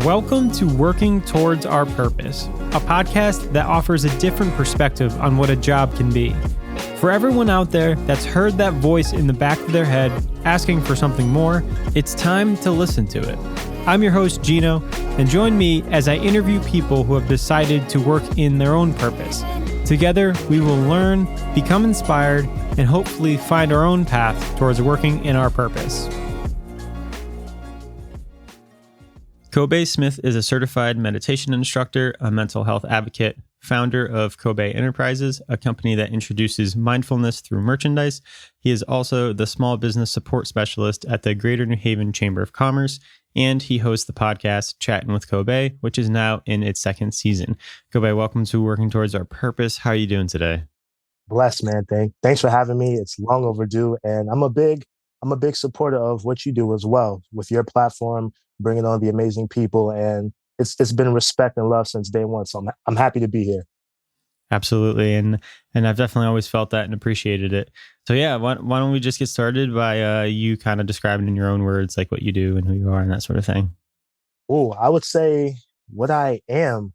Welcome to Working Towards Our Purpose, a podcast that offers a different perspective on what a job can be. For everyone out there that's heard that voice in the back of their head asking for something more, it's time to listen to it. I'm your host, Gino, and join me as I interview people who have decided to work in their own purpose. Together, we will learn, become inspired, and hopefully find our own path towards working in our purpose. Kobéy Smith is a certified meditation instructor, a mental health advocate, founder of Kobéy Enterprises, a company that introduces mindfulness through merchandise. He is also the small business support specialist at the Greater New Haven Chamber of Commerce, and he hosts the podcast Chattin with Kobéy, which is now in its second season. Kobéy, welcome to Working Towards Our Purpose. How are you doing today? Blessed, man. Thanks for having me. It's long overdue, and I'm a big supporter of what you do as well with your platform, bringing on the amazing people, and it's been respect and love since day one. So I'm happy to be here. Absolutely, and I've definitely always felt that and appreciated it. So yeah, why don't we just get started by you kind of describing in your own words like what you do and who you are and that sort of thing. Oh, I would say what I am,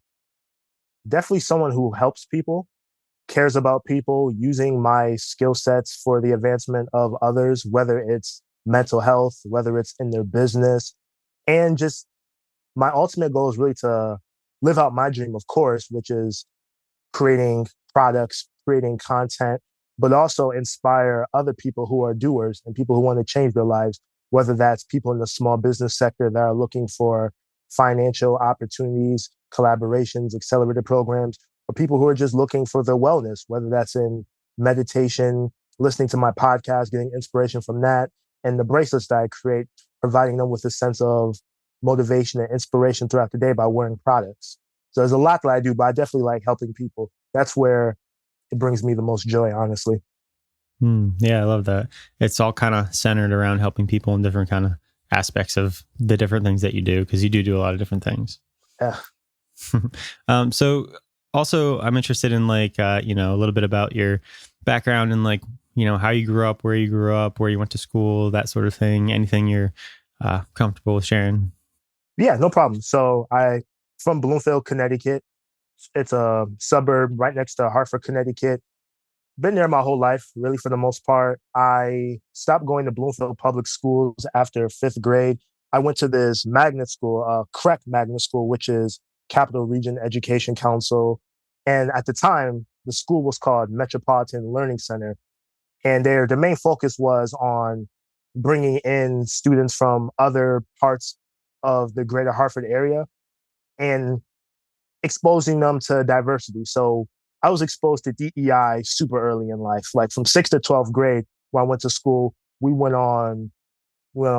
definitely someone who helps people, cares about people, using my skill sets for the advancement of others, whether it's mental health, whether it's in their business, and just my ultimate goal is really to live out my dream, of course, which is creating products, creating content, but also inspire other people who are doers and people who want to change their lives, whether that's people in the small business sector that are looking for financial opportunities, collaborations, accelerated programs, or people who are just looking for their wellness, whether that's in meditation, listening to my podcast, getting inspiration from that, and the bracelets that I create, providing them with a sense of motivation and inspiration throughout the day by wearing products. So there's a lot that I do, but I definitely like helping people. That's where it brings me the most joy, honestly. Yeah, I love that. It's all kind of centered around helping people in different kind of aspects of the different things that you do, because you do a lot of different things. Yeah. So also I'm interested in a little bit about your background and how you grew up, where you went to school, that sort of thing. Anything you're comfortable with sharing? Yeah, no problem. So from Bloomfield, Connecticut. It's a suburb right next to Hartford, Connecticut. Been there my whole life, really, for the most part. I stopped going to Bloomfield public schools after fifth grade. I went to this magnet school, CREC magnet school, which is Capital Region Education Council. And at the time, the school was called Metropolitan Learning Center. And their main focus was on bringing in students from other parts of the greater Hartford area and exposing them to diversity. So I was exposed to DEI super early in life, like from 6th to 12th grade when I went to school. We went on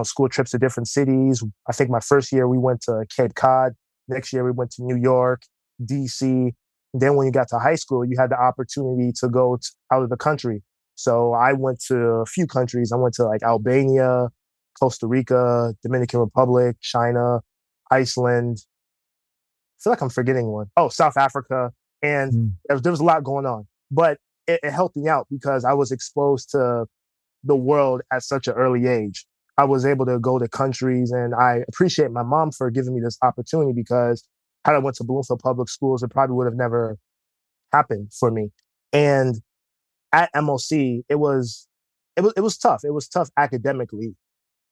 school trips to different cities. I think my first year we went to Cape Cod. Next year we went to New York, DC. Then when you got to high school, you had the opportunity to go out of the country. So I went to a few countries. I went to Albania, Costa Rica, Dominican Republic, China, Iceland. I feel like I'm forgetting one. Oh, South Africa. And there was a lot going on. But it helped me out because I was exposed to the world at such an early age. I was able to go to countries, and I appreciate my mom for giving me this opportunity, because had I went to Bloomfield Public Schools, it probably would have never happened for me. And at MOC, it was tough. It was tough academically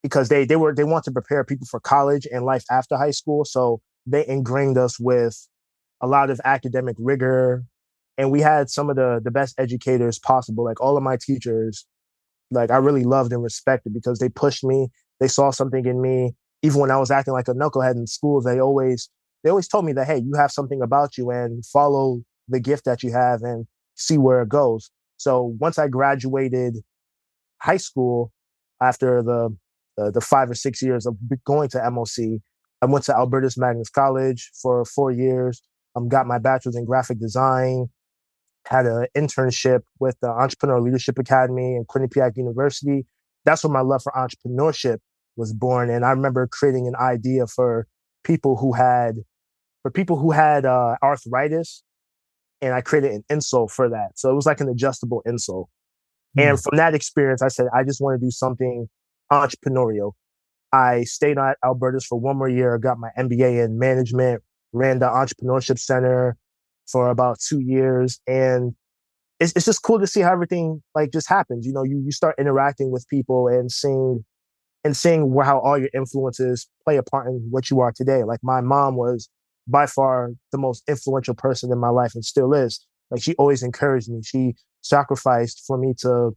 because they want to prepare people for college and life after high school. So they ingrained us with a lot of academic rigor, and we had some of the best educators possible. Like all of my teachers, I really loved and respected because they pushed me. They saw something in me. Even when I was acting like a knucklehead in school, they always told me that, hey, you have something about you, and follow the gift that you have and see where it goes. So once I graduated high school, after the 5 or 6 years of going to MOC, I went to Albertus Magnus College for 4 years. Got my bachelor's in graphic design, had an internship with the Entrepreneurial Leadership Academy and Quinnipiac University. That's where my love for entrepreneurship was born. And I remember creating an idea for people who had arthritis, and I created an insole for that. So it was like an adjustable insole. And from that experience, I said, I just want to do something entrepreneurial. I stayed at Alberta's for one more year, got my MBA in management, ran the entrepreneurship center for about 2 years. And it's just cool to see how everything like just happens. You start interacting with people and seeing how all your influences play a part in what you are today. Like my mom was by far the most influential person in my life and still is. Like she always encouraged me. She sacrificed for me to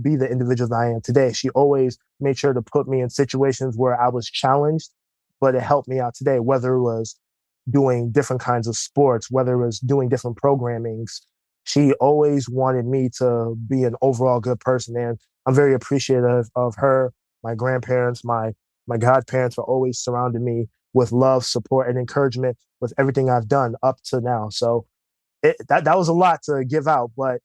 be the individual that I am today. She always made sure to put me in situations where I was challenged, but it helped me out today, whether it was doing different kinds of sports, whether it was doing different programmings. She always wanted me to be an overall good person. And I'm very appreciative of her, my grandparents, my godparents for always surrounding me with love, support, and encouragement with everything I've done up to now. So that was a lot to give out, but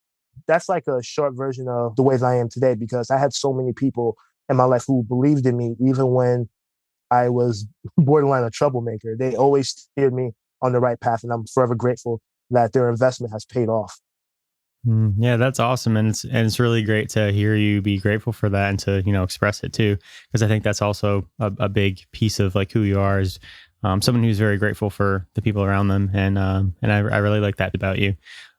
that's like a short version of the way that I am today because I had so many people in my life who believed in me, even when I was borderline a troublemaker. They always steered me on the right path, and I'm forever grateful that their investment has paid off. Yeah, that's awesome, and it's really great to hear you be grateful for that and to express it too, because I think that's also a big piece of like who you are is someone who's very grateful for the people around them, and I really like that about you.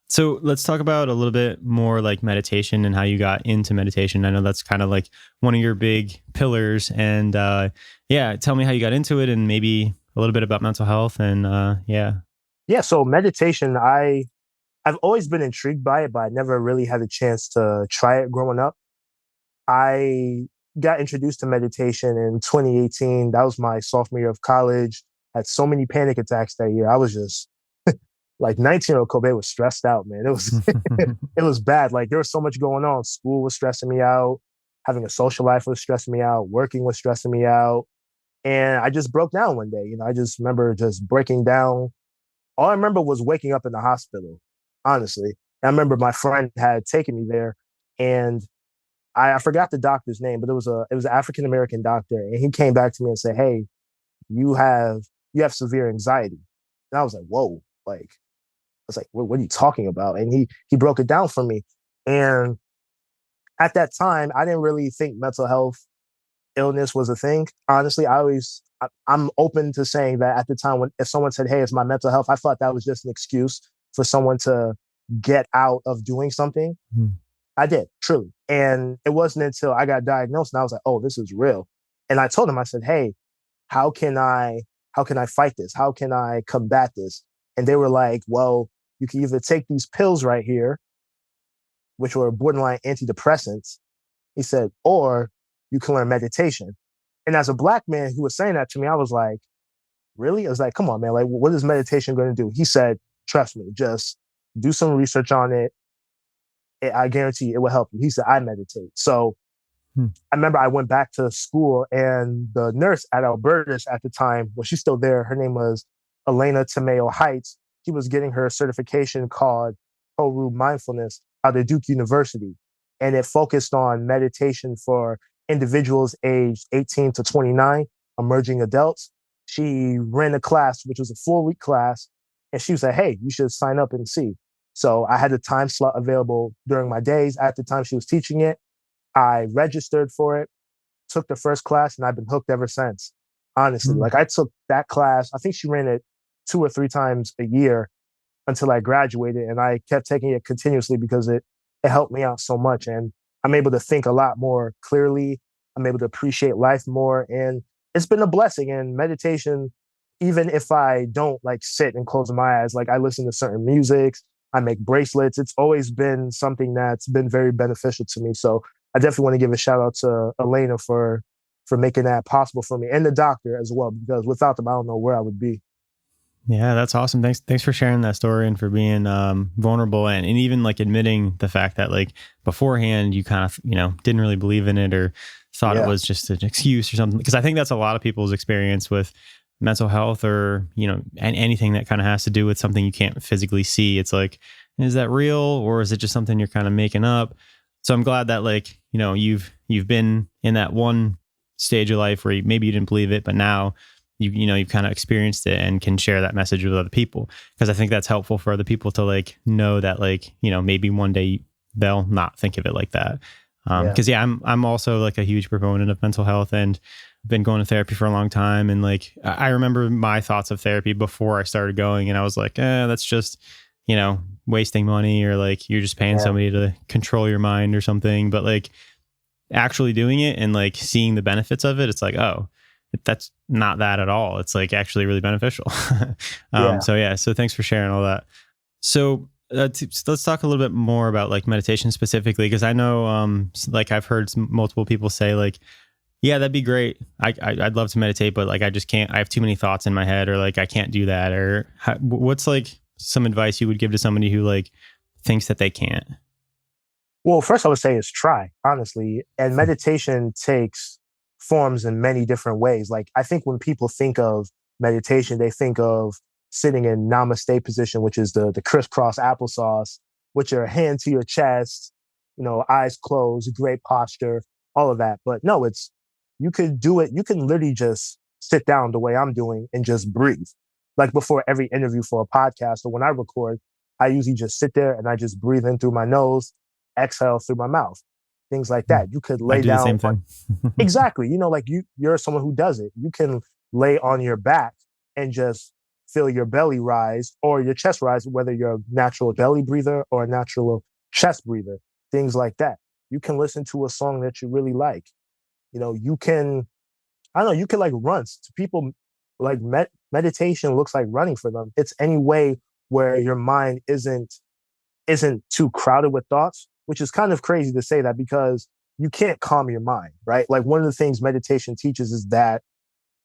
So let's talk about a little bit more like meditation and how you got into meditation. I know that's kind of like one of your big pillars, and yeah, tell me how you got into it and maybe a little bit about mental health and yeah. Yeah, so meditation, I've always been intrigued by it, but I never really had a chance to try it growing up. I got introduced to meditation in 2018. That was my sophomore year of college. Had so many panic attacks that year. I was just like 19-year-old Kobéy was stressed out, man. It was it was bad. Like there was so much going on. School was stressing me out. Having a social life was stressing me out. Working was stressing me out. And I just broke down one day. I just remember just breaking down. All I remember was waking up in the hospital, honestly. And I remember my friend had taken me there and I forgot the doctor's name, but it was an African American doctor. And he came back to me and said, "Hey, you have severe anxiety." And I was like, whoa, like I was like, what are you talking about? And he broke it down for me. And at that time, I didn't really think mental health illness was a thing. Honestly, I'm open to saying that at the time when if someone said, "Hey, it's my mental health," I thought that was just an excuse for someone to get out of doing something. Mm. I did, truly. And it wasn't until I got diagnosed and I was like, "Oh, this is real." And I told him, I said, "Hey, how can I fight this? How can I combat this?" And they were like, "Well, you can either take these pills right here, which were borderline antidepressants," he said, "or you can learn meditation." And as a black man who was saying that to me, I was like, really? I was like, come on, man. Like, what is meditation going to do? He said, "Trust me, just do some research on it. I guarantee it will help you." He said, "I meditate." So Hmm. I remember I went back to school and the nurse at Alberta's at the time, well, she's still there. Her name was Elena Tomeo Heights. She was getting her certification called Toru Mindfulness out of Duke University. And it focused on meditation for individuals aged 18 to 29, emerging adults. She ran a class, which was a 4-week class. And she was like, "Hey, you should sign up and see." So I had a time slot available during my days at the time she was teaching it. I registered for it, took the first class, and I've been hooked ever since. Honestly, Mm. like I took that class. I think she ran it 2 or 3 times a year until I graduated, and I kept taking it continuously because it helped me out so much. And I'm able to think a lot more clearly. I'm able to appreciate life more, and it's been a blessing. And meditation, even if I don't like sit and close my eyes, like I listen to certain music, I make bracelets. It's always been something that's been very beneficial to me. So I definitely want to give a shout out to Elena for making that possible for me and the doctor as well, because without them, I don't know where I would be. Yeah, that's awesome. Thanks for sharing that story and for being vulnerable and even like admitting the fact that like beforehand you kind of, didn't really believe in it or thought it Yeah. was just an excuse or something. Because I think that's a lot of people's experience with mental health or, and anything that kind of has to do with something you can't physically see. It's like, is that real or is it just something you're kind of making up? So I'm glad that like, you've been in that one stage of life where maybe you didn't believe it, but now you've kind of experienced it and can share that message with other people. Because I think that's helpful for other people to like know that like, maybe one day they'll not think of it like that. Yeah. Cause yeah, I'm also like a huge proponent of mental health and been going to therapy for a long time. And like, I remember my thoughts of therapy before I started going, and I was like, that's just, wasting money, or like you're just paying Yeah. somebody to control your mind or something. But like actually doing it and like seeing the benefits of it, it's like, oh, that's not that at all. It's like actually really beneficial. Yeah. So yeah, so thanks for sharing all that. So let's talk a little bit more about like meditation specifically, because I know, like I've heard multiple people say like, yeah, that'd be great. I'd love to meditate, but like I just can't. I have too many thoughts in my head, or like I can't do that. Or what's like some advice you would give to somebody who like thinks that they can't? Well, first I would say is try, honestly. And meditation takes forms in many different ways. Like I think when people think of meditation, they think of sitting in namaste position, which is the crisscross applesauce, with your hand to your chest, eyes closed, great posture, all of that. But no, it's you could do it. You can literally just sit down the way I'm doing and just breathe. Like before every interview for a podcast or when I record, I usually just sit there and I just breathe in through my nose, exhale through my mouth, things like that. You could I lay do the down same thing. exactly, like you're someone who does it. You can lay on your back and just feel your belly rise or your chest rise, whether you're a natural belly breather or a natural chest breather, things like that. You can listen to a song that you really like. You can, I don't know, you can like run. To people, like meditation looks like running for them. It's any way where your mind isn't too crowded with thoughts, which is kind of crazy to say that because you can't calm your mind, right? Like one of the things meditation teaches is that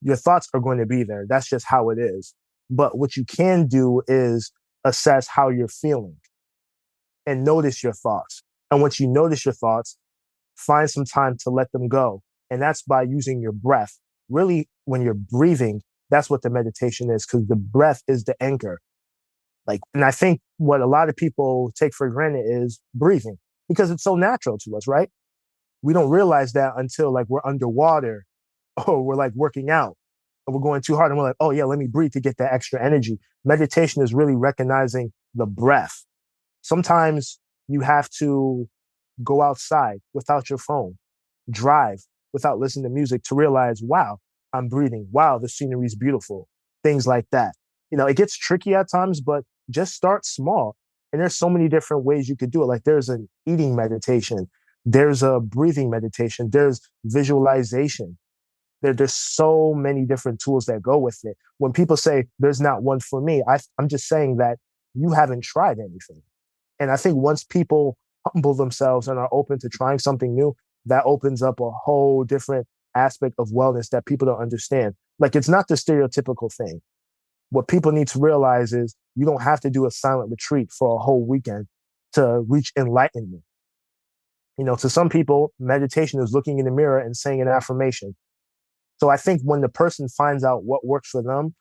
your thoughts are going to be there. That's just how it is. But what you can do is assess how you're feeling and notice your thoughts. And once you notice your thoughts, find some time to let them go. And that's by using your breath. Really, when you're breathing, that's what the meditation is, because the breath is the anchor. Like, and I think what a lot of people take for granted is breathing because it's so natural to us, right? We don't realize that until like we're underwater or we're like working out and we're going too hard and we're like, oh yeah, let me breathe to get that extra energy. Meditation is really recognizing the breath. Sometimes you have to go outside without your phone, drive without listening to music to realize, wow, I'm breathing. Wow, the scenery is beautiful. Things like that. It gets tricky at times, but just start small. And there's so many different ways you could do it. Like there's an eating meditation, there's a breathing meditation, there's visualization. There's so many different tools that go with it. When people say there's not one for me, I'm just saying that you haven't tried anything. And I think once people humble themselves and are open to trying something new, that opens up a whole different aspect of wellness that people don't understand. Like it's not the stereotypical thing. What people need to realize is you don't have to do a silent retreat for a whole weekend to reach enlightenment. To some people, meditation is looking in the mirror and saying an affirmation. So I think when the person finds out what works for them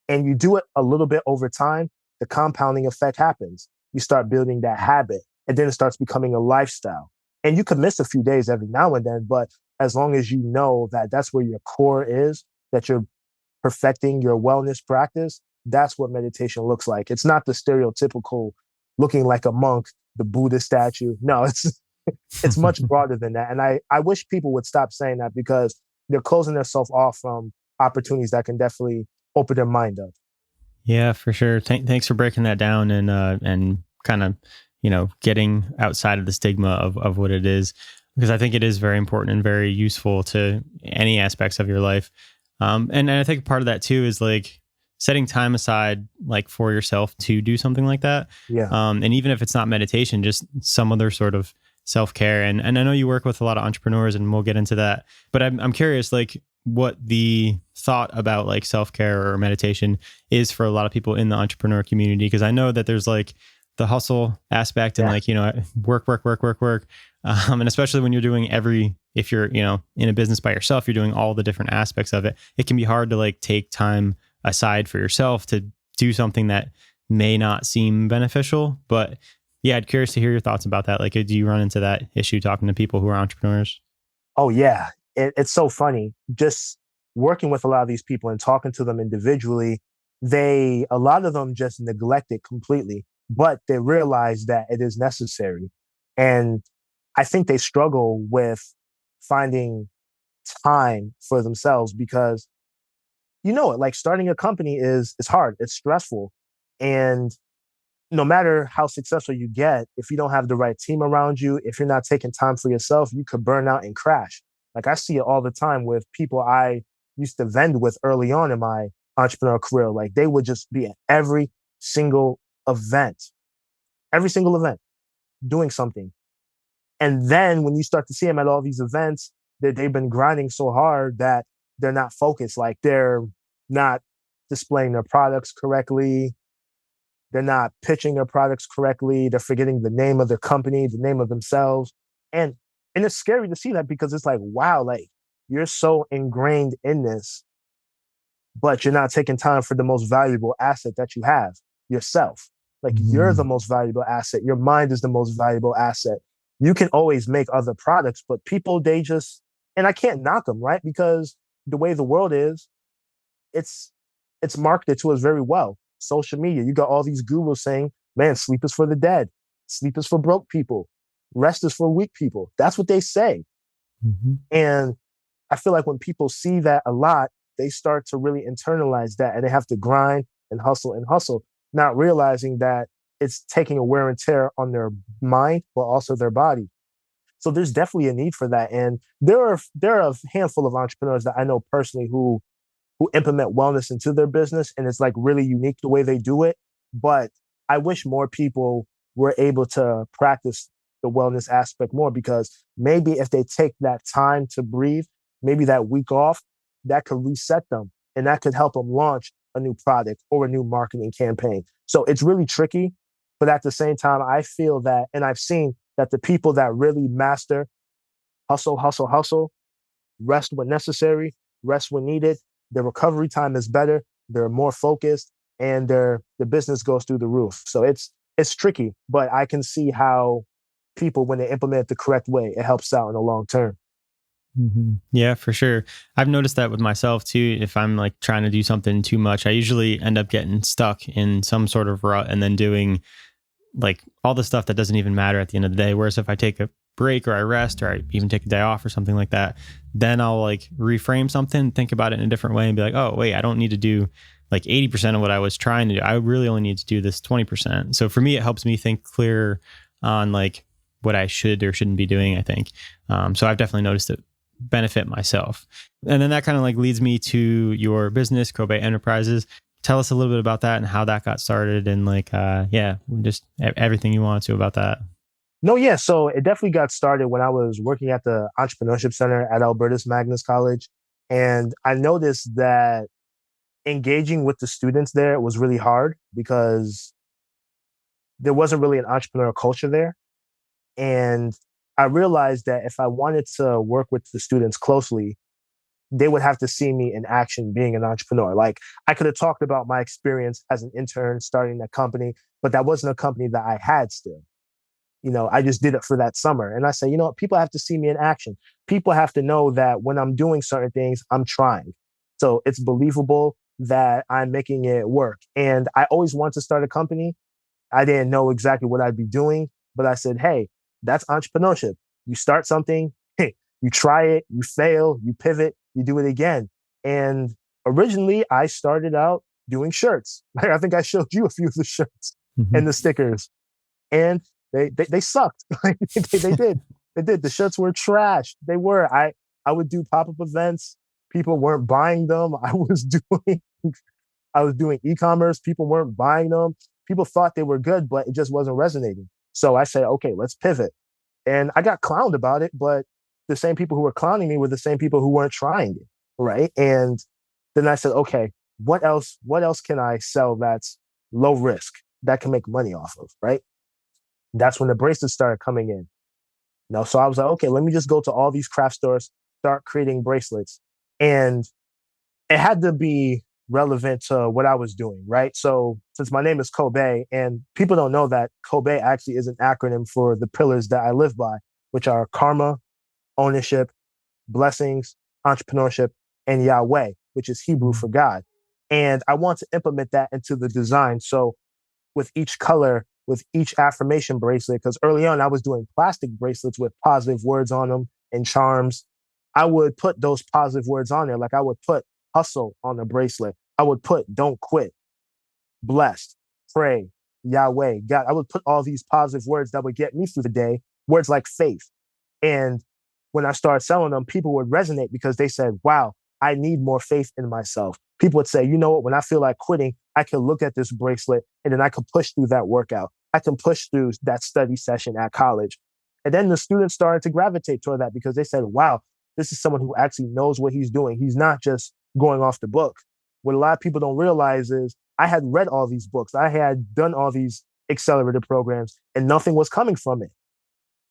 and you do it a little bit over time, the compounding effect happens. You start building that habit and then it starts becoming a lifestyle. And you could miss a few days every now and then, but as long as you know that that's where your core is, that you're perfecting your wellness practice, that's what meditation looks like. It's not the stereotypical looking like a monk, the Buddha statue. No, it's much broader than that. And I wish people would stop saying that because they're closing themselves off from opportunities that can definitely open their mind up. Yeah, for sure. Thanks for breaking that down and kind of getting outside of the stigma of what it is, because I think it is very important and very useful to any aspects of your life. And I think part of that too is like setting time aside like for yourself to do something like that. Yeah. And even if it's not meditation, just some other sort of self-care. And I know you work with a lot of entrepreneurs and we'll get into that, but I'm curious, like what the thought about like self-care or meditation is for a lot of people in the entrepreneur community. Cause I know that there's like the hustle aspect and Yeah. like, work. And especially when you're doing if you're, in a business by yourself, you're doing all the different aspects of it. It can be hard to like take time aside for yourself to do something that may not seem beneficial. But yeah, I'd curious to hear your thoughts about that. Like, do you run into that issue talking to people who are entrepreneurs? Oh, yeah. It's so funny. Just working with a lot of these people and talking to them individually, a lot of them just neglect it completely, but they realize that it is necessary. And I think they struggle with finding time for themselves because like starting a company is hard. It's stressful. And no matter how successful you get, if you don't have the right team around you, if you're not taking time for yourself, you could burn out and crash. Like I see it all the time with people I used to vend with early on in my entrepreneurial career. Like they would just be at single event, every single event, doing something. And then when you start to see them at all these events, that they've been grinding so hard that they're not focused. Like they're not displaying their products correctly. They're not pitching their products correctly. They're forgetting the name of their company, the name of themselves. And and it's scary to see that because it's like, wow, like you're so ingrained in this, but you're not taking time for the most valuable asset that you have, yourself. Like you're the Mm. most valuable asset. Your mind is the most valuable asset. You can always make other products, but people, they just, and I can't knock them, right? Because the way the world is, it's it's marketed to us very well. Social media, you got all these gurus saying, man, sleep is for the dead. Sleep is for broke people. Rest is for weak people. That's what they say. Mhm. And I feel like when people see that a lot, they start to really internalize that and they have to grind and hustle, not realizing that it's taking a wear and tear on their mind, but also their body. So there's definitely a need for that. And there are a handful of entrepreneurs that I know personally who implement wellness into their business, and it's like really unique the way they do it. But I wish more people were able to practice the wellness aspect more because maybe if they take that time to breathe, maybe that week off, that could reset them and that could help them launch a new product or a new marketing campaign. So it's really tricky. But at the same time, I feel that, and I've seen that the people that really master hustle, hustle, hustle, rest when necessary, rest when needed. Their recovery time is better. They're more focused, and the business goes through the roof. So it's tricky, but I can see how people, when they implement it the correct way, it helps out in the long term. Yeah, for sure. I've noticed that with myself too. If I'm like trying to do something too much, I usually end up getting stuck in some sort of rut and then doing like all the stuff that doesn't even matter at the end of the day. Whereas if I take a break or I rest or I even take a day off or something like that, then I'll like reframe something, think about it in a different way and be like, oh, wait, I don't need to do like 80% of what I was trying to do. I really only need to do this 20%. So for me, it helps me think clearer on like what I should or shouldn't be doing, I think. So I've definitely noticed it benefit myself. And then that kind of like leads me to your business, Kobéy Enterprises. Tell us a little bit about that and how that got started and like, yeah, just everything you want to about that. No, yeah. So it definitely got started when I was working at the Entrepreneurship Center at Albertus Magnus College. And I noticed that engaging with the students there was really hard because there wasn't really an entrepreneurial culture there. And I realized that if I wanted to work with the students closely, they would have to see me in action being an entrepreneur. Like I could have talked about my experience as an intern starting that company, but that wasn't a company that I had still. I just did it for that summer. And I say, what? People have to see me in action. People have to know that when I'm doing certain things, I'm trying. So it's believable that I'm making it work. And I always wanted to start a company. I didn't know exactly what I'd be doing, but I said, hey, that's entrepreneurship. You start something, hey, you try it, you fail, you pivot, you do it again. And originally, I started out doing shirts. Like I think I showed you a few of the shirts Mhm. and the stickers, and they sucked. Like, they did. They did. The shirts were trash. They were. I would do pop up events. People weren't buying them. I was doing e-commerce. People weren't buying them. People thought they were good, but it just wasn't resonating. So I said, okay, let's pivot. And I got clowned about it, but the same people who were clowning me were the same people who weren't trying it. Right. And then I said, okay, what else can I sell that's low risk that can make money off of? Right. That's when the bracelets started coming in. So I was like, okay, let me just go to all these craft stores, start creating bracelets. And it had to be relevant to what I was doing, right? So since my name is Kobéy, and people don't know that Kobéy actually is an acronym for the pillars that I live by, which are karma, ownership, blessings, entrepreneurship, and Yahweh, which is Hebrew for God. And I want to implement that into the design. So with each color, with each affirmation bracelet, because early on I was doing plastic bracelets with positive words on them and charms. I would put those positive words on there. Like I would put hustle on the bracelet. I would put don't quit, blessed, pray, Yahweh, God. I would put all these positive words that would get me through the day, words like faith. And when I started selling them, people would resonate because they said, wow, I need more faith in myself. People would say, you know what, when I feel like quitting, I can look at this bracelet and then I can push through that workout. I can push through that study session at college. And then the students started to gravitate toward that because they said, wow, this is someone who actually knows what he's doing. He's not just going off the book. What a lot of people don't realize is I had read all these books. I had done all these accelerator programs and nothing was coming from it.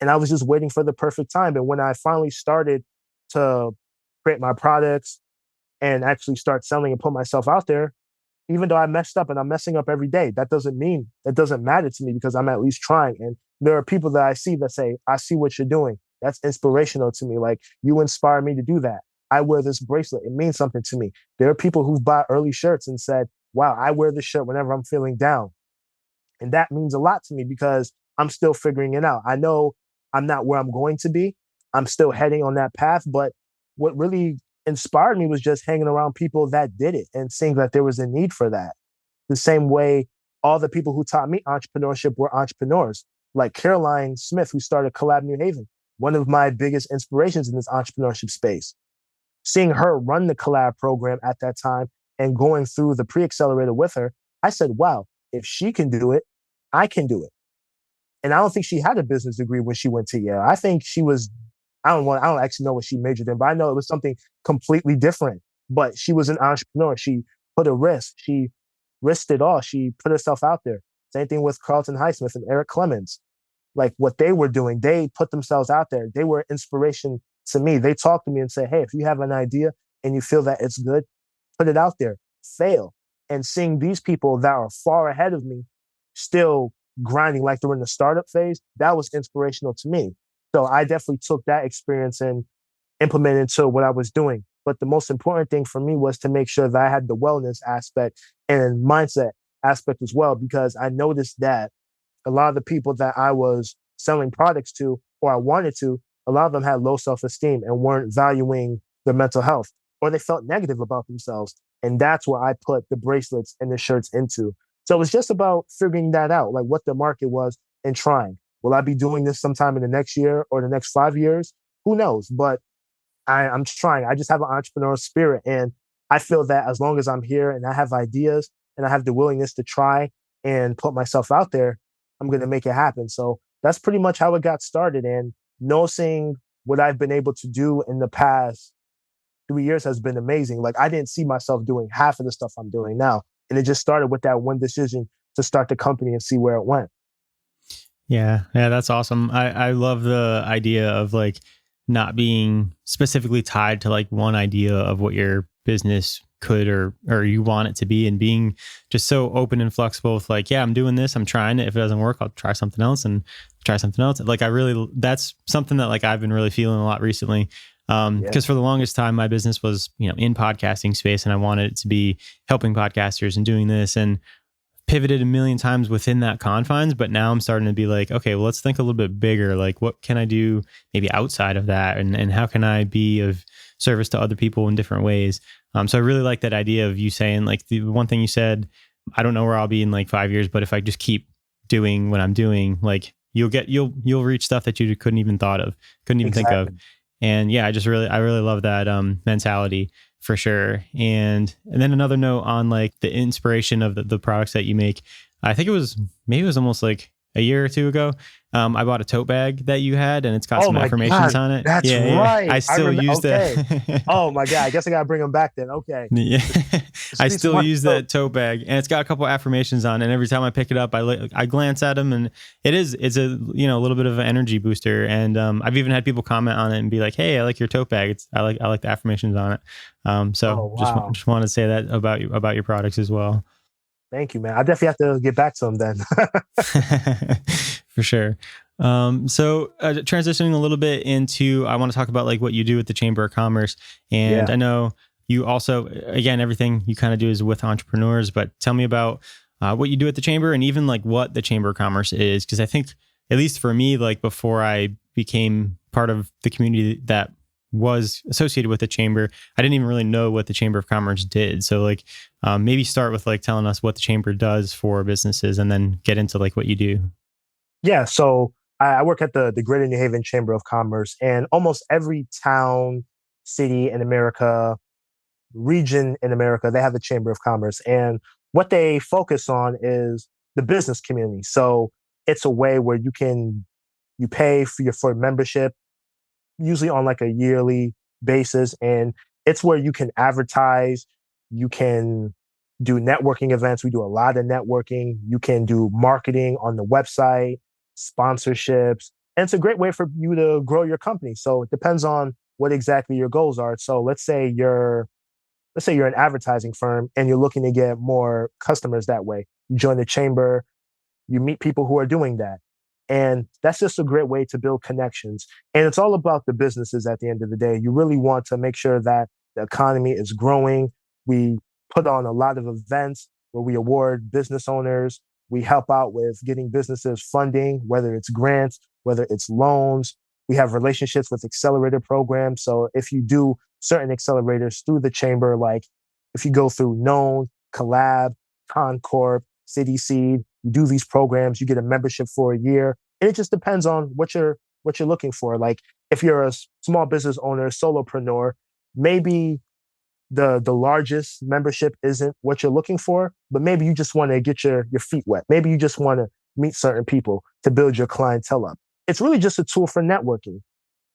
And I was just waiting for the perfect time. And when I finally started to create my products and actually start selling and put myself out there, even though I messed up and I'm messing up every day, that doesn't matter to me because I'm at least trying. And there are people that I see that say, I see what you're doing. That's inspirational to me. Like, you inspire me to do that. I wear this bracelet. It means something to me. There are people who've bought early shirts and said, wow, I wear this shirt whenever I'm feeling down. And that means a lot to me because I'm still figuring it out. I know I'm not where I'm going to be. I'm still heading on that path. But what really inspired me was just hanging around people that did it and seeing that there was a need for that. The same way all the people who taught me entrepreneurship were entrepreneurs, like Caroline Smith, who started Collab New Haven, one of my biggest inspirations in this entrepreneurship space. Seeing her run the Collab program at that time and going through the pre-accelerator with her, I said, wow, if she can do it, I can do it. And I don't think she had a business degree when she went to Yale. I think she was, I don't actually know what she majored in, but I know it was something completely different. But she was an entrepreneur. She put a risk. She risked it all. She put herself out there. Same thing with Carlton Highsmith and Eric Clemens. Like what they were doing, they put themselves out there. They were inspiration to me. They talked to me and said, hey, if you have an idea and you feel that it's good, put it out there, fail. And seeing these people that are far ahead of me still grinding like they're in the startup phase, that was inspirational to me. So I definitely took that experience and implemented it to what I was doing. But the most important thing for me was to make sure that I had the wellness aspect and mindset aspect as well, because I noticed that a lot of the people that I was selling products to, or I wanted to, a lot of them had low self-esteem and weren't valuing their mental health, or they felt negative about themselves. And that's where I put the bracelets and the shirts into. So it was just about figuring that out, like what the market was and trying. Will I be doing this sometime in the next year or the next 5 years? Who knows? But I'm trying. I just have an entrepreneurial spirit. And I feel that as long as I'm here and I have ideas and I have the willingness to try and put myself out there, I'm going to make it happen. So that's pretty much how it got started. And noticing what I've been able to do in the past 3 years has been amazing. Like I didn't see myself doing half of the stuff I'm doing now. And it just started with that one decision to start the company and see where it went. Yeah, that's awesome. I love the idea of like not being specifically tied to like one idea of what your business could or you want it to be, and being just so open and flexible with like, yeah, I'm doing this, I'm trying it. If it doesn't work, I'll try something else and try something else. Like that's something that like I've been really feeling a lot recently. Because for the longest time, my business was, in podcasting space, and I wanted it to be helping podcasters and doing this, and pivoted a million times within that confines. But now I'm starting to be like, okay, well, let's think a little bit bigger. Like, what can I do maybe outside of that? And how can I be of service to other people in different ways? So I really like that idea of you saying, like, the one thing you said, I don't know where I'll be in like 5 years, but if I just keep doing what I'm doing, like you'll reach stuff that you couldn't even think of. And yeah, I really love that mentality for sure. And then another note on like the inspiration of the products that you make. I think it was almost like a year or two ago. I bought a tote bag that you had, and it's got some affirmations on it. That's right. I still use that. Oh my God. I guess I got to bring them back then. Okay. Yeah. I still use that tote bag, and it's got a couple affirmations on it. And every time I pick it up, I glance at them, and it's a little bit of an energy booster. And I've even had people comment on it and be like, "Hey, I like your tote bag. I like the affirmations on it." Wow. just want to say that about your products as well. Thank you, man. I definitely have to get back to them then. For sure. So transitioning a little bit into, I want to talk about like what you do with the Chamber of Commerce. And I know you also, again, everything you kind of do is with entrepreneurs, but tell me about what you do at the chamber and even like what the Chamber of Commerce is. Because I think, at least for me, like before I became part of the community that was associated with the chamber, I didn't even really know what the Chamber of Commerce did. So like maybe start with like telling us what the chamber does for businesses and then get into like what you do. Yeah, so I work at the Greater New Haven Chamber of Commerce, and almost every town, city in America, region in America, they have a Chamber of Commerce. And what they focus on is the business community. So it's a way where you pay for membership, usually on like a yearly basis. And it's where you can advertise, you can do networking events. We do a lot of networking. You can do marketing on the website, sponsorships, and it's a great way for you to grow your company. So it depends on what exactly your goals are. So let's say you're an advertising firm and you're looking to get more customers that way. You join the chamber, you meet people who are doing that. And that's just a great way to build connections. And it's all about the businesses at the end of the day. You really want to make sure that the economy is growing. We put on a lot of events where we award business owners. We help out with getting businesses funding, whether it's grants, whether it's loans. We have relationships with accelerator programs. So if you do certain accelerators through the chamber, like if you go through Known, Collab, Concorp, City Seed, you do these programs, you get a membership for a year. And it just depends on what you're looking for. Like if you're a small business owner, solopreneur, maybe the largest membership isn't what you're looking for, but maybe you just want to get your feet wet. Maybe you just want to meet certain people to build your clientele up. It's really just a tool for networking.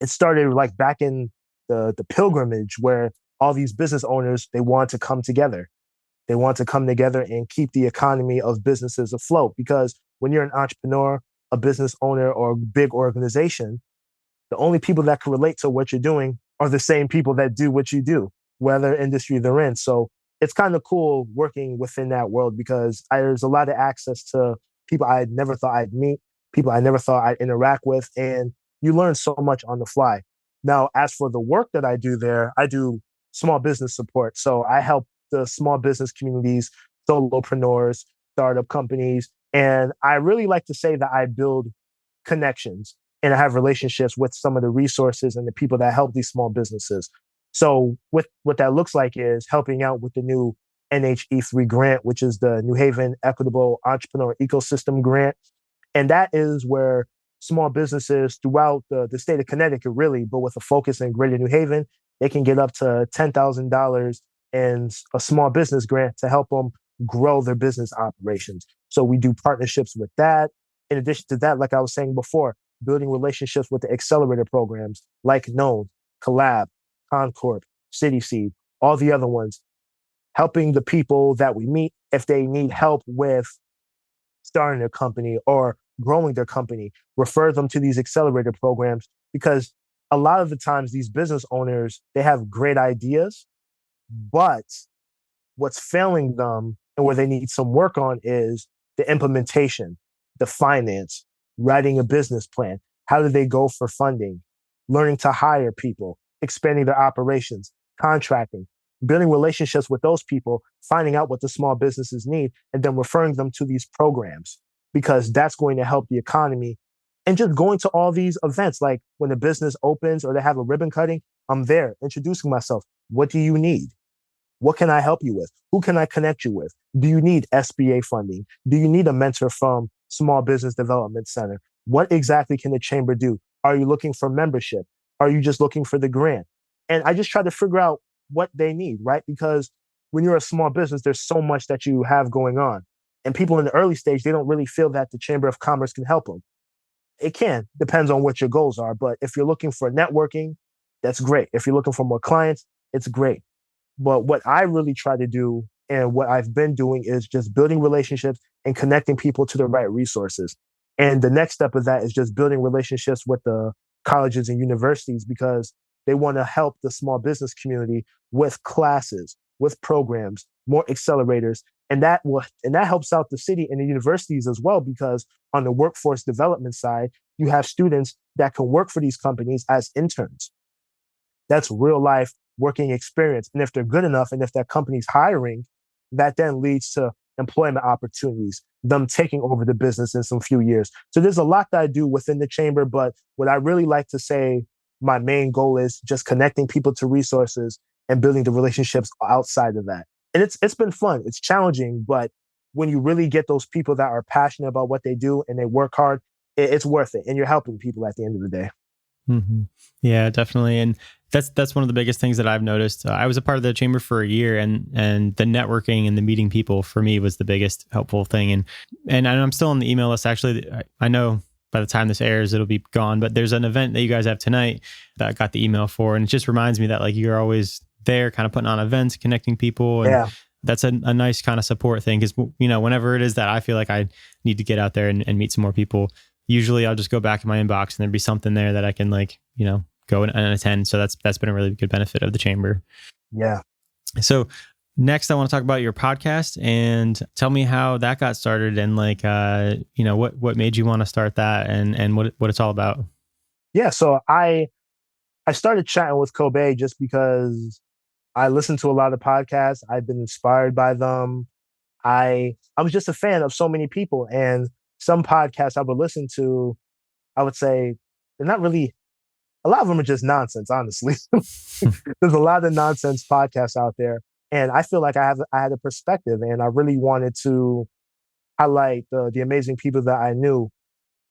It started like back in the pilgrimage where all these business owners, they want to come together. They want to come together and keep the economy of businesses afloat. Because when you're an entrepreneur, a business owner, or a big organization, the only people that can relate to what you're doing are the same people that do what you do, whether industry they're in. So it's kind of cool working within that world because there's a lot of access to people I never thought I'd meet, people I never thought I'd interact with, and you learn so much on the fly. Now, as for the work that I do there, I do small business support. So I help the small business communities, solopreneurs, startup companies, and I really like to say that I build connections and I have relationships with some of the resources and the people that help these small businesses. So what that looks like is helping out with the new NHE3 grant, which is the New Haven Equitable Entrepreneur Ecosystem Grant. And that is where small businesses throughout the state of Connecticut, really, but with a focus in Greater New Haven, they can get up to $10,000 in a small business grant to help them grow their business operations. So we do partnerships with that. In addition to that, like I was saying before, building relationships with the accelerator programs like Known, Collab, Concorp, City Seed, all the other ones, helping the people that we meet if they need help with starting a company or growing their company, refer them to these accelerator programs because a lot of the times these business owners, they have great ideas, but what's failing them and where they need some work on is the implementation, the finance, writing a business plan. How do they go for funding? Learning to hire people, expanding their operations, contracting, building relationships with those people, finding out what the small businesses need, and then referring them to these programs because that's going to help the economy. And just going to all these events, like when a business opens or they have a ribbon cutting, I'm there introducing myself. What do you need? What can I help you with? Who can I connect you with? Do you need SBA funding? Do you need a mentor from Small Business Development Center? What exactly can the chamber do? Are you looking for membership? Are you just looking for the grant? And I just try to figure out what they need, right? Because when you're a small business, there's so much that you have going on. And people in the early stage, they don't really feel that the Chamber of Commerce can help them. It can, depends on what your goals are. But if you're looking for networking, that's great. If you're looking for more clients, it's great. But what I really try to do and what I've been doing is just building relationships and connecting people to the right resources. And the next step of that is just building relationships with the colleges and universities because they want to help the small business community with classes, with programs, more accelerators. And that helps out the city and the universities as well, because on the workforce development side, you have students that can work for these companies as interns. That's real life working experience. And if they're good enough and if that company's hiring, that then leads to employment opportunities, them taking over the business in some few years. So there's a lot that I do within the chamber, but what I really like to say, my main goal is just connecting people to resources and building the relationships outside of that. And it's been fun. It's challenging, but when you really get those people that are passionate about what they do and they work hard, it's worth it. And you're helping people at the end of the day. Mm-hmm. Yeah, definitely. And that's one of the biggest things that I've noticed. I was a part of the chamber for a year, and the networking and the meeting people for me was the biggest helpful thing. And I'm still on the email list. Actually, I know by the time this airs, it'll be gone, but there's an event that you guys have tonight that I got the email for. And it just reminds me that like you're always there kind of putting on events, connecting people. And that's a nice kind of support thing. Cause whenever it is that I feel like I need to get out there and meet some more people, usually I'll just go back in my inbox and there'd be something there that I can go and attend. So that's been a really good benefit of the chamber. Yeah. So next I want to talk about your podcast and tell me how that got started and what made you want to start that and what it's all about. Yeah. So I started Chatting with Kobéy just because I listened to a lot of podcasts. I've been inspired by them. I was just a fan of so many people, and some podcasts I would listen to, I would say they're not really, a lot of them are just nonsense, honestly. There's a lot of nonsense podcasts out there. And I feel like I had a perspective, and I really wanted to highlight the amazing people that I knew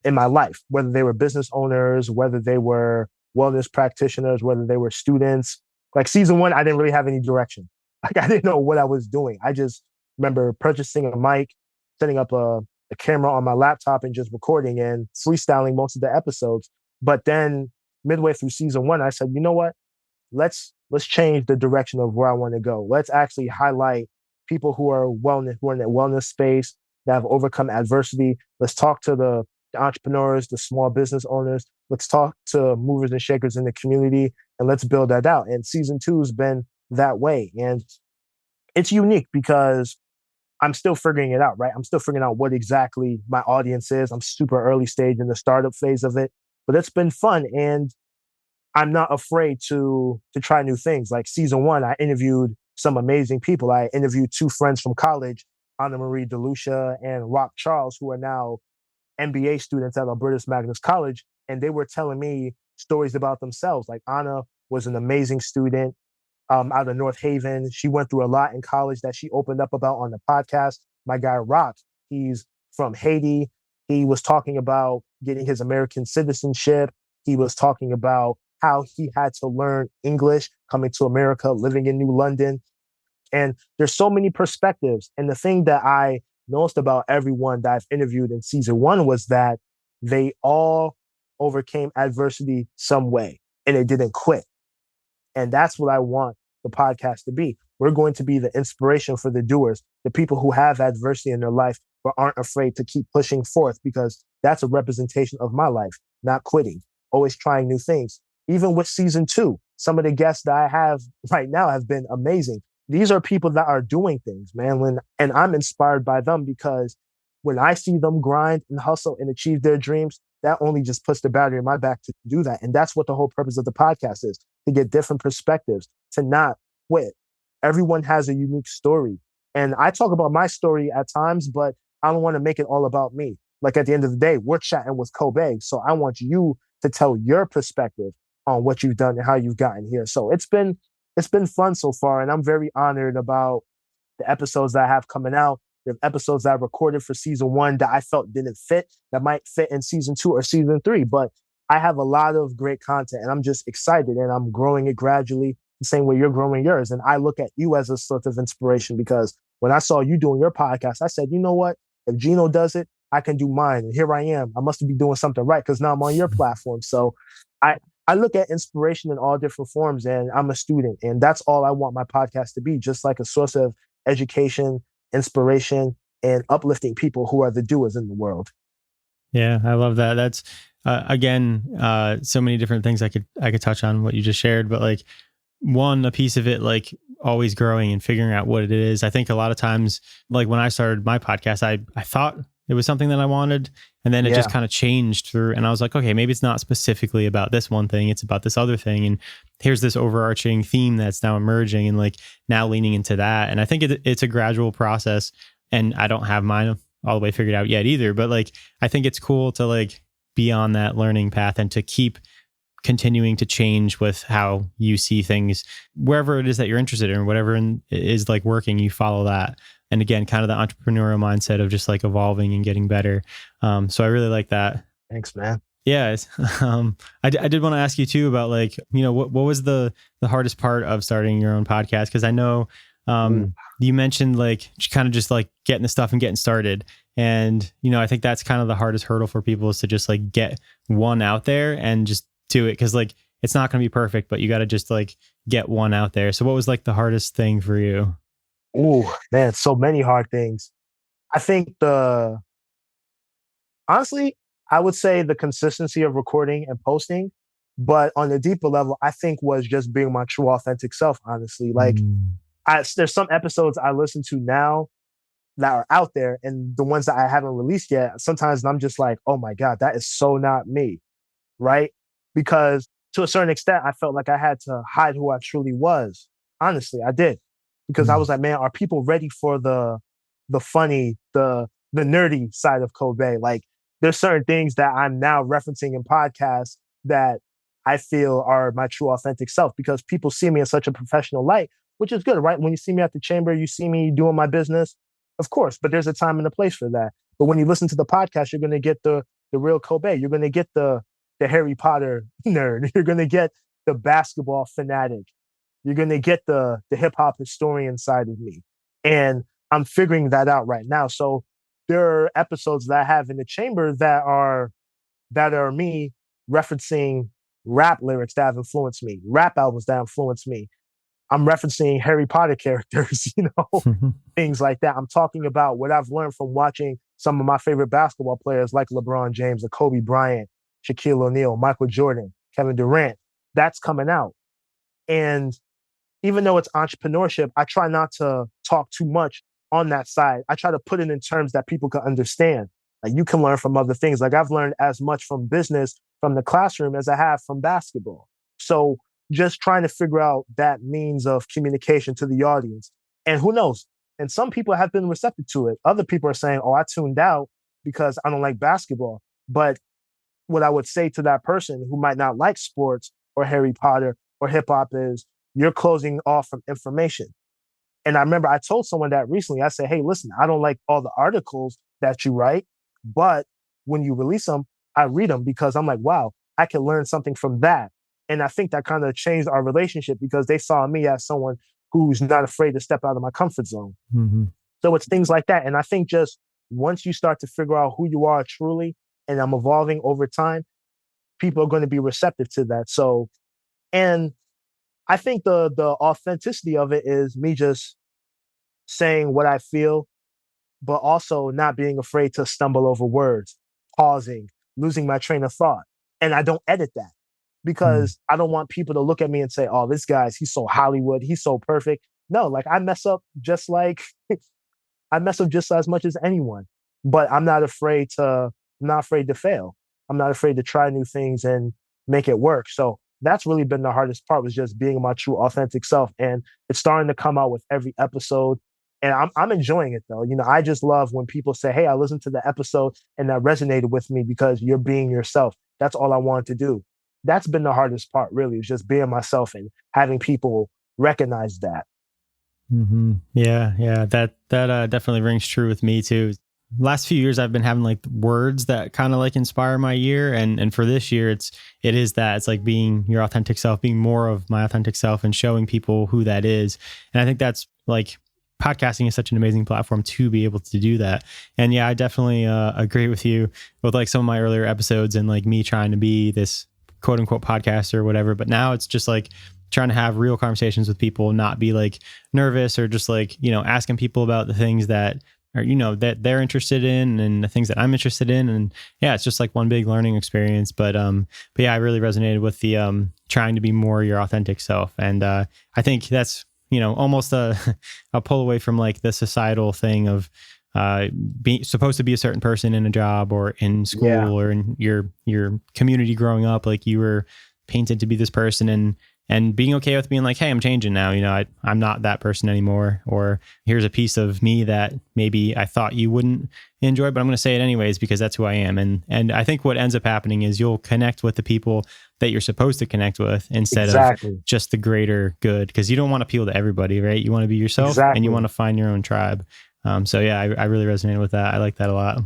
in my life, whether they were business owners, whether they were wellness practitioners, whether they were students. Like season 1, I didn't really have any direction. Like I didn't know what I was doing. I just remember purchasing a mic, setting up a camera on my laptop and just recording and freestyling most of the episodes. But then midway through season 1, I said, you know what? Let's change the direction of where I want to go. Let's actually highlight people who are who are in the wellness space that have overcome adversity. Let's talk to the entrepreneurs, the small business owners. Let's talk to movers and shakers in the community, and let's build that out. And season 2 has been that way. And it's unique because I'm still figuring it out, right? I'm still figuring out what exactly my audience is. I'm super early stage in the startup phase of it, but it's been fun. And I'm not afraid to try new things. Like season 1, I interviewed some amazing people. I interviewed 2 friends from college, Anna Marie DeLucia and Rock Charles, who are now MBA students at Albertus Magnus College. And they were telling me stories about themselves. Like Anna was an amazing student out of North Haven. She went through a lot in college that she opened up about on the podcast. My guy, Rock, he's from Haiti. He was talking about getting his American citizenship. He was talking about how he had to learn English coming to America, living in New London. And there's so many perspectives. And the thing that I noticed about everyone that I've interviewed in season 1 was that they all overcame adversity some way and they didn't quit. And that's what I want the podcast to be. We're going to be the inspiration for the doers, the people who have adversity in their life but aren't afraid to keep pushing forth, because that's a representation of my life, not quitting, always trying new things. Even with season 2, some of the guests that I have right now have been amazing. These are people that are doing things, man. And I'm inspired by them, because when I see them grind and hustle and achieve their dreams, that only just puts the battery in my back to do that. And that's what the whole purpose of the podcast is, to get different perspectives, to not quit. Everyone has a unique story. And I talk about my story at times, but I don't want to make it all about me. Like at the end of the day, we're chatting with Kobéy. So I want you to tell your perspective on what you've done and how you've gotten here. So it's been fun so far. And I'm very honored about the episodes that I have coming out. The episodes that I recorded for season 1 that I felt didn't fit, that might fit in season 2 or season 3. But I have a lot of great content and I'm just excited, and I'm growing it gradually the same way you're growing yours. And I look at you as a sort of inspiration, because when I saw you doing your podcast, I said, you know what? If Gino does it, I can do mine. And here I am. I must be doing something right, because now I'm on your platform. So I look at inspiration in all different forms, and I'm a student. And that's all I want my podcast to be, just like a source of education, inspiration, and uplifting people who are the doers in the world. Yeah, I love that. That's again, so many different things I could touch on what you just shared, but like a piece of it, like always growing and figuring out what it is. I think a lot of times, like when I started my podcast, I thought it was something that I wanted, and then it just kind of changed through, and I was like, okay, maybe it's not specifically about this one thing, it's about this other thing. And here's this overarching theme that's now emerging, and like now leaning into that. And I think it's a gradual process. and I don't have mine all the way figured out yet either. But like, I think it's cool to like be on that learning path and to keep continuing to change with how you see things, wherever it is that you're interested in, or whatever is like working, you follow that. And again, kind of the entrepreneurial mindset of just like evolving and getting better. So I really like that. Thanks, man. Yeah. I did want to ask you too about like, what was the hardest part of starting your own podcast? Cause I know, you mentioned like kind of just like getting the stuff and getting started. And, I think that's kind of the hardest hurdle for people is to just like get one out there and just do it. Cause like, it's not going to be perfect, but you got to just like get one out there. So what was like the hardest thing for you? Oh man, so many hard things. I think honestly, I would say the consistency of recording and posting, but on a deeper level, I think was just being my true authentic self, honestly. Like there's some episodes I listen to now that are out there and the ones that I haven't released yet. Sometimes I'm just like, oh my God, that is so not me. Right? Because to a certain extent, I felt like I had to hide who I truly was. Honestly, I did. Because I was like, man, are people ready for the funny, the nerdy side of Kobéy? Like there's certain things that I'm now referencing in podcasts that I feel are my true authentic self because people see me in such a professional light, which is good, right? When you see me at the chamber, you see me doing my business, of course, but there's a time and a place for that. But when you listen to the podcast, you're going to get the real Kobéy. You're going to get the Harry Potter nerd. You're going to get the basketball fanatic. You're going to get the hip hop historian side of me. And I'm figuring that out right now. So there are episodes that I have in the chamber that are me referencing rap lyrics that have influenced me, rap albums that influenced me. I'm referencing Harry Potter characters, things like that. I'm talking about what I've learned from watching some of my favorite basketball players like LeBron James, or Kobe Bryant, Shaquille O'Neal, Michael Jordan, Kevin Durant. That's coming out. And even though it's entrepreneurship, I try not to talk too much on that side. I try to put it in terms that people can understand. Like you can learn from other things. Like I've learned as much from business, from the classroom as I have from basketball. So just trying to figure out that means of communication to the audience. And who knows? And some people have been receptive to it. Other people are saying, oh, I tuned out because I don't like basketball. But what I would say to that person who might not like sports or Harry Potter or hip hop is you're closing off from information. And I remember I told someone that recently. I said, hey, listen, I don't like all the articles that you write, but when you release them, I read them because I'm like, wow, I can learn something from that. And I think that kind of changed our relationship because they saw me as someone who's not afraid to step out of my comfort zone. Mm-hmm. So it's things like that. And I think just once you start to figure out who you are truly, and I'm evolving over time, people are going to be receptive to that. So, and I think the authenticity of it is me just saying what I feel, but also not being afraid to stumble over words, pausing, losing my train of thought. And I don't edit that because I don't want people to look at me and say, oh, this guy's, he's so Hollywood, he's so perfect. No, like I mess up just as much as anyone, but I'm not afraid to fail. I'm not afraid to try new things and make it work. So that's really been the hardest part, was just being my true authentic self. And it's starting to come out with every episode. And I'm enjoying it though. I just love when people say, hey, I listened to the episode and that resonated with me because you're being yourself. That's all I wanted to do. That's been the hardest part, really, is just being myself and having people recognize that. Mm-hmm. Yeah. That definitely rings true with me too. Last few years, I've been having like words that kind of like inspire my year. And for this year, it's like being your authentic self, being more of my authentic self and showing people who that is. And I think that's like, podcasting is such an amazing platform to be able to do that. And yeah, I definitely agree with you with like some of my earlier episodes and like me trying to be this quote unquote podcaster or whatever. But now it's just like trying to have real conversations with people, not be like nervous or just like, asking people about the things that are, that they're interested in and the things that I'm interested in. And yeah, it's just like one big learning experience. But yeah, I really resonated with the trying to be more your authentic self. And I think that's, almost a pull away from like the societal thing of being supposed to be a certain person in a job or in school or in your community growing up. Like you were painted to be this person, and and being okay with being like, hey, I'm changing now. I'm not that person anymore. Or here's a piece of me that maybe I thought you wouldn't enjoy, but I'm going to say it anyways because that's who I am. And I think what ends up happening is you'll connect with the people that you're supposed to connect with instead of just the greater good, because you don't want to appeal to everybody, right? You want to be yourself and you want to find your own tribe. So yeah, I really resonated with that. I like that a lot.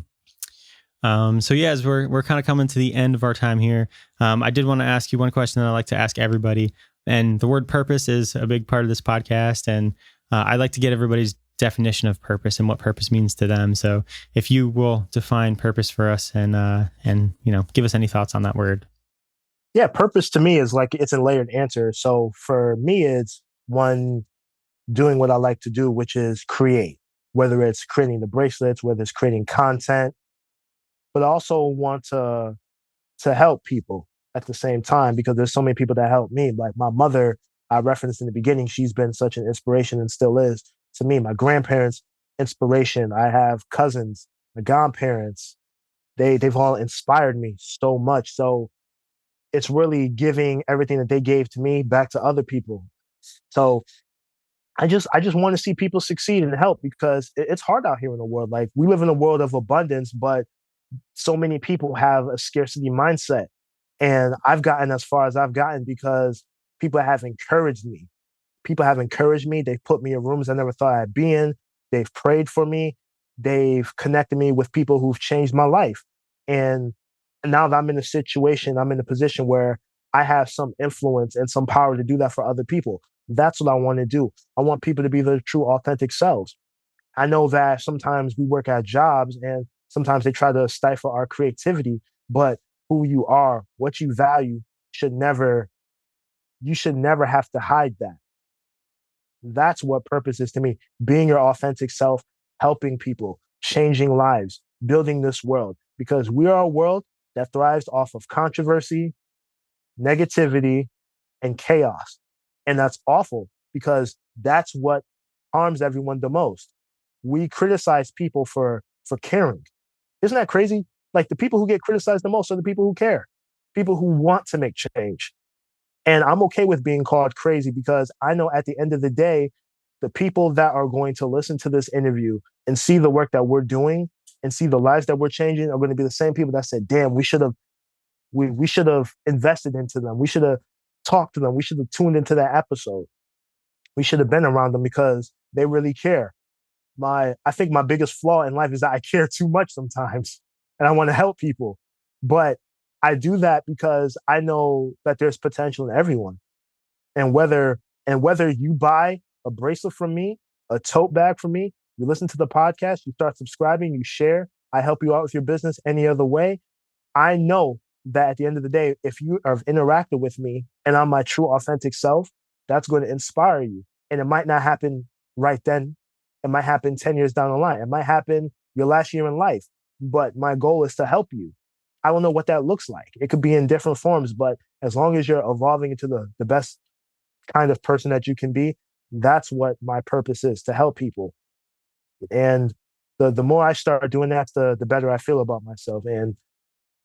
So yeah, as we're kind of coming to the end of our time here, I did want to ask you one question that I like to ask everybody. And the word purpose is a big part of this podcast. And I like to get everybody's definition of purpose and what purpose means to them. So if you will define purpose for us and give us any thoughts on that word. Yeah, purpose to me is like, it's a layered answer. So for me, it's one, doing what I like to do, which is create, whether it's creating the bracelets, whether it's creating content, but I also want to help people at the same time, because there's so many people that help me. Like my mother, I referenced in the beginning, she's been such an inspiration and still is to me. My grandparents, inspiration. I have cousins, my godparents. They've all inspired me so much. So it's really giving everything that they gave to me back to other people. So I just want to see people succeed and help, because it's hard out here in the world. Like we live in a world of abundance, but so many people have a scarcity mindset. And I've gotten as far as I've gotten because people have encouraged me. People have encouraged me. They've put me in rooms I never thought I'd be in. They've prayed for me. They've connected me with people who've changed my life. And now that I'm in a situation, I'm in a position where I have some influence and some power to do that for other people. That's what I want to do. I want people to be their true, authentic selves. I know that sometimes we work at jobs and sometimes they try to stifle our creativity, but who you are, what you value you should never have to hide that. That's what purpose is to me. Being your authentic self, helping people, changing lives, building this world, because we are a world that thrives off of controversy, negativity, and chaos. And that's awful, because that's what harms everyone the most. We criticize people for caring. Isn't that crazy? Like the people who get criticized the most are the people who care, people who want to make change. And I'm okay with being called crazy, because I know at the end of the day, the people that are going to listen to this interview and see the work that we're doing and see the lives that we're changing are going to be the same people that said, damn, we should have invested into them. We should have talked to them. We should have tuned into that episode. We should have been around them, because they really care. I think my biggest flaw in life is that I care too much sometimes and I want to help people. But I do that because I know that there's potential in everyone. And whether you buy a bracelet from me, a tote bag from me, you listen to the podcast, you start subscribing, you share, I help you out with your business any other way, I know that at the end of the day, if you have interacted with me and I'm my true authentic self, that's going to inspire you. And it might not happen right then. It might happen 10 years down the line. It might happen your last year in life. But my goal is to help you. I don't know what that looks like. It could be in different forms, but as long as you're evolving into the best kind of person that you can be, that's what my purpose is, to help people. And the more I start doing that, the better I feel about myself. And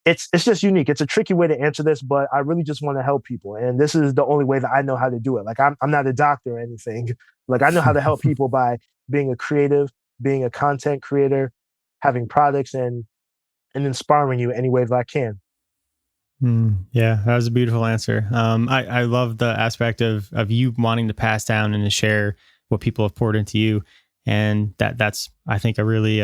it's just unique. It's a tricky way to answer this, but I really just want to help people. And this is the only way that I know how to do it. Like I'm not a doctor or anything. Like I know how to help people by being a creative, being a content creator, having products and inspiring you any way that I can. Yeah, that was a beautiful answer. I love the aspect of you wanting to pass down and to share what people have poured into you. And that's, I think, a really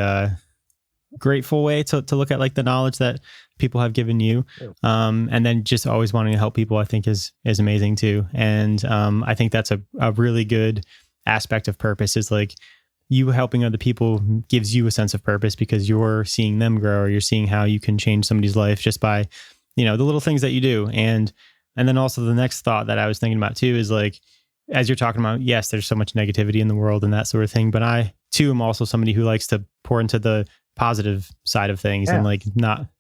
grateful way to look at like the knowledge that people have given you. And then just always wanting to help people, I think is amazing too. And I think that's a really good aspect of purpose, is like you helping other people gives you a sense of purpose, because you're seeing them grow, or you're seeing how you can change somebody's life just by, the little things that you do. And then also the next thought that I was thinking about too is like, as you're talking about, yes, there's so much negativity in the world and that sort of thing, but I too am also somebody who likes to pour into the positive side of things. And like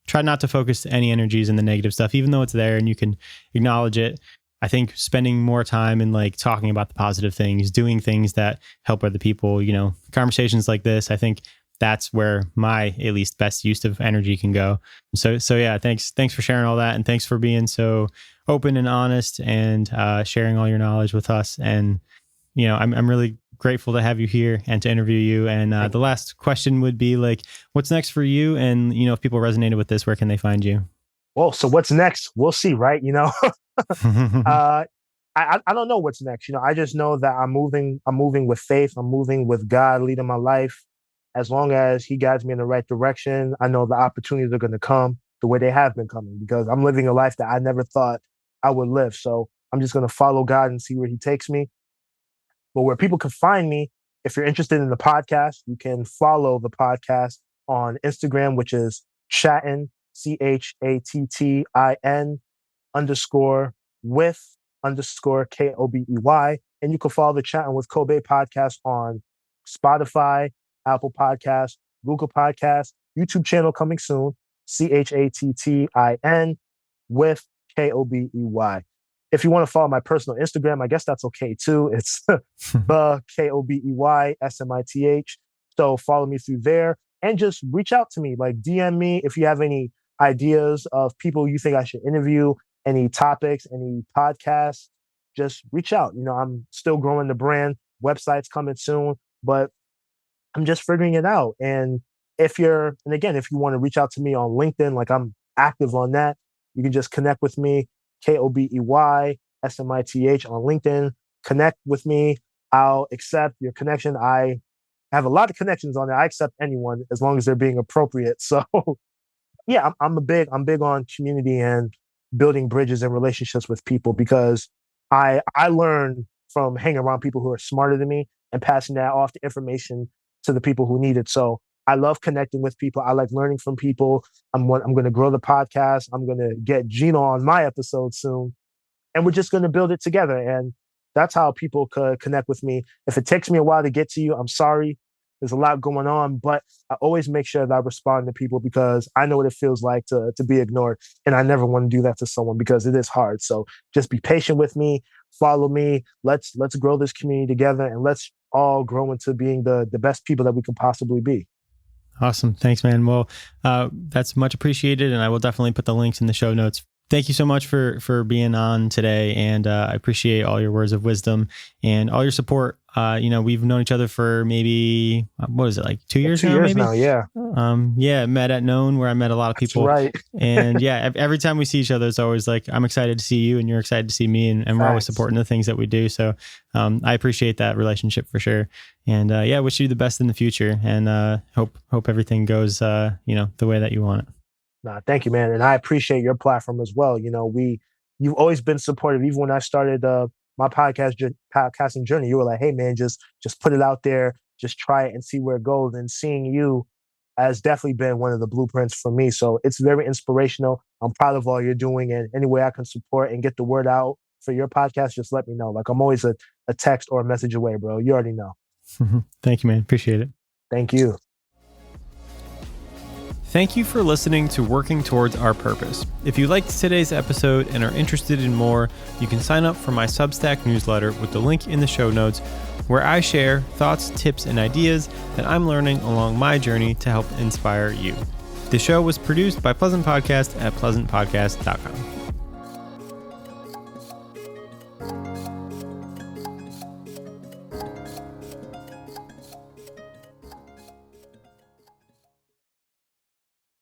try not to focus any energies in the negative stuff, even though it's there and you can acknowledge it. I think spending more time in like talking about the positive things, doing things that help other people, conversations like this, I think that's where my at least best use of energy can go. So yeah, thanks for sharing all that, and thanks for being so open and honest and sharing all your knowledge with us. And I'm really grateful to have you here and to interview you. And the last question would be like, what's next for you? And if people resonated with this, where can they find you? Well, so what's next? We'll see, right? I don't know what's next. I just know that I'm moving with faith. I'm moving with God leading my life. As long as he guides me in the right direction, I know the opportunities are going to come the way they have been coming, because I'm living a life that I never thought I would live. So I'm just going to follow God and see where he takes me. But where people can find me, if you're interested in the podcast, you can follow the podcast on Instagram, which is Chattin, CHATTIN _with_Kobey. And you can follow the Chattin with Kobéy podcast on Spotify, Apple Podcasts, Google Podcasts, YouTube channel coming soon, CHATTIN with KOBEY. If you want to follow my personal Instagram, I guess that's okay too. It's the KOBEY SMITH. So follow me through there and just reach out to me, like DM me if you have any ideas of people you think I should interview, any topics, any podcasts. Just reach out. I'm still growing the brand. Website's coming soon, but I'm just figuring it out. And if you want to reach out to me on LinkedIn, like I'm active on that, you can just connect with me, KOBEY SMITH on LinkedIn. Connect with me. I'll accept your connection. I have a lot of connections on there. I accept anyone as long as they're being appropriate. So yeah, I'm big on community and building bridges and relationships with people, because I learn from hanging around people who are smarter than me and passing that off the information to the people who need it. So I love connecting with people. I like learning from people. I'm going to grow the podcast. I'm going to get Gino on my episode soon, and we're just going to build it together. And that's how people could connect with me. If it takes me a while to get to you, I'm sorry. There's a lot going on, but I always make sure that I respond to people, because I know what it feels like to be ignored. And I never want to do that to someone, because it is hard. So just be patient with me, follow me. Let's grow this community together, and let's all grow into being the best people that we can possibly be. Awesome. Thanks, man. Well, that's much appreciated. And I will definitely put the links in the show notes. Thank you so much for being on today. And I appreciate all your words of wisdom and all your support. We've known each other for maybe, what is it, like 2 years now? 2 years maybe? now, yeah. Met at Known, where I met a lot of people. That's right. And yeah, every time we see each other, it's always like, I'm excited to see you and you're excited to see me. And we're always supporting the things that we do. So I appreciate that relationship for sure. And wish you the best in the future, and hope everything goes, the way that you want it. Nah, thank you, man. And I appreciate your platform as well. You've always been supportive. Even when I started my podcasting journey, you were like, hey man, just put it out there, just try it and see where it goes. And seeing you has definitely been one of the blueprints for me. So it's very inspirational. I'm proud of all you're doing, and any way I can support and get the word out for your podcast, just let me know. Like, I'm always a text or a message away, bro. You already know. Thank you, man. Appreciate it. Thank you. Thank you for listening to Working Towards Our Purpose. If you liked today's episode and are interested in more, you can sign up for my Substack newsletter with the link in the show notes, where I share thoughts, tips, and ideas that I'm learning along my journey to help inspire you. The show was produced by Pleasant Podcast at pleasantpodcast.com.